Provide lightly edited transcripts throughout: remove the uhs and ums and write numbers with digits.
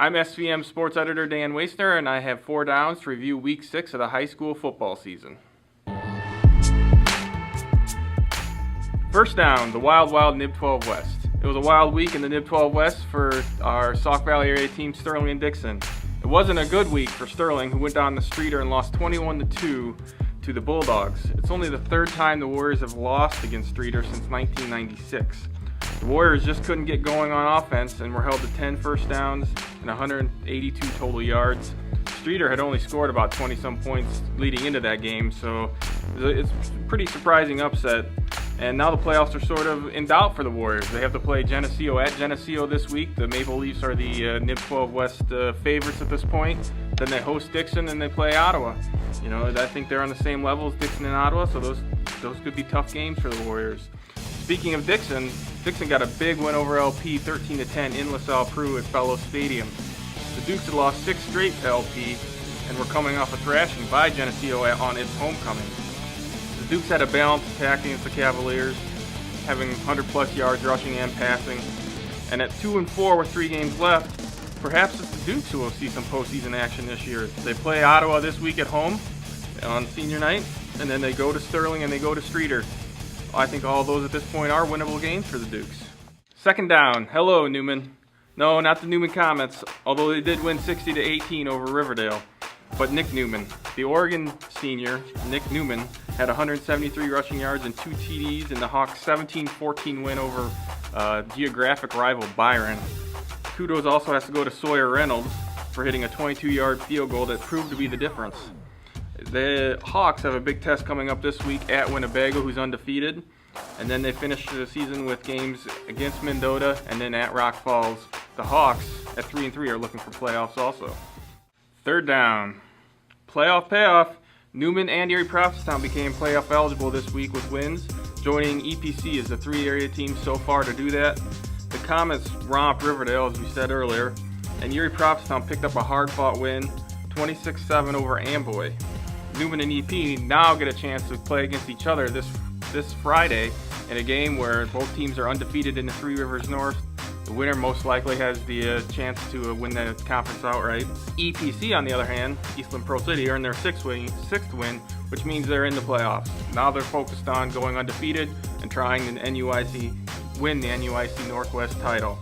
I'm SVM Sports Editor Dan Waisner, and I have 4 downs to review Week 6 of the high school football season. First down, the Wild Nib 12 West. It was a wild week in the Nib 12 West for our Sauk Valley area team, Sterling and Dixon. It wasn't a good week for Sterling, who went down the streeter and lost 21-2 to the Bulldogs. It's only the 3rd time the Warriors have lost against Streeter since 1996. The Warriors just couldn't get going on offense and were held to 10 first downs and 182 total yards. Streeter had only scored about 20-some points leading into that game, so it's a pretty surprising upset. And now the playoffs are sort of in doubt for the Warriors. They have to play Geneseo at Geneseo this week. The Maple Leafs are the Nib 12 West favorites at this point. Then they host Dixon and they play Ottawa. You know, I think they're on the same level as Dixon and Ottawa, so those could be tough games for the Warriors. Speaking of Dixon got a big win over LP, 13-10 in LaSalle Peru at Fellows Stadium. The Dukes had lost 6 straight to LP and were coming off a thrashing by Geneseo on its homecoming. The Dukes had a balanced attack against the Cavaliers, having 100-plus yards rushing and passing. And at 2-4 with 3 games left, perhaps it's the Dukes who will see some postseason action this year. They play Ottawa this week at home on senior night, and then they go to Sterling and they go to Streeter. I think all those at this point are winnable games for the Dukes. Second down. Hello, Newman. No, not the Newman Comets, although they did win 60-18 over Riverdale. But Nick Newman, the Oregon senior, Nick Newman, had 173 rushing yards and 2 TDs in the Hawks' 17-14 win over geographic rival Byron. Kudos also has to go to Sawyer Reynolds for hitting a 22-yard field goal that proved to be the difference. The Hawks have a big test coming up this week at Winnebago, who's undefeated. And then they finish the season with games against Mendota and then at Rock Falls. The Hawks at 3-3 are looking for playoffs also. Third down. Playoff payoff. Newman and Erie Prophetstown became playoff eligible this week with wins, joining EPC as the 3 area teams so far to do that. The Comets romped Riverdale, as we said earlier, and Erie Prophetstown picked up a hard-fought win, 26-7 over Amboy. Newman and EP now get a chance to play against each other this Friday in a game where both teams are undefeated in the Three Rivers North. The winner most likely has the chance to win the conference outright. EPC, on the other hand, Eastland Pro City, earned their 6th win, which means they're in the playoffs. Now they're focused on going undefeated and trying to win the NUIC Northwest title.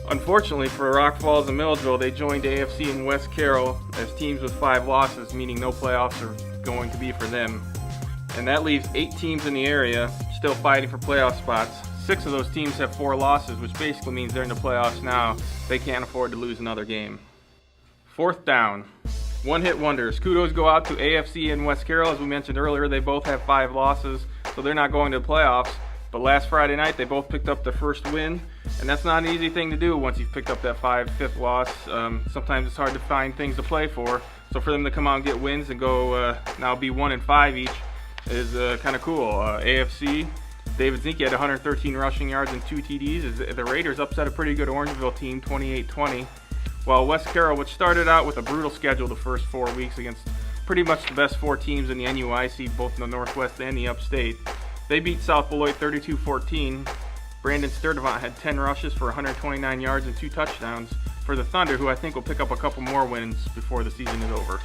Unfortunately for Rock Falls and Milledgeville, they joined AFC and West Carroll as teams with 5 losses, meaning no playoffs are going to be for them. And that leaves 8 teams in the area still fighting for playoff spots. 6 of those teams have 4 losses, which basically means they're in the playoffs now. They can't afford to lose another game. Fourth down. One-hit wonders. Kudos go out to AFC and West Carroll. As we mentioned earlier, they both have 5 losses, so they're not going to the playoffs. But last Friday night, they both picked up their first win, and that's not an easy thing to do once you've picked up that 5th loss. Sometimes it's hard to find things to play for, so for them to come out and get wins and go now be 1-5 each is kind of cool. AFC, David Zinke had 113 rushing yards and 2 TDs. The Raiders upset a pretty good Orangeville team, 28-20, while West Carroll, which started out with a brutal schedule the first 4 weeks against pretty much the best 4 teams in the NUIC, both in the Northwest and the Upstate, they beat South Beloit 32-14. Brandon Sturdivant had 10 rushes for 129 yards and 2 touchdowns for the Thunder, who I think will pick up a couple more wins before the season is over.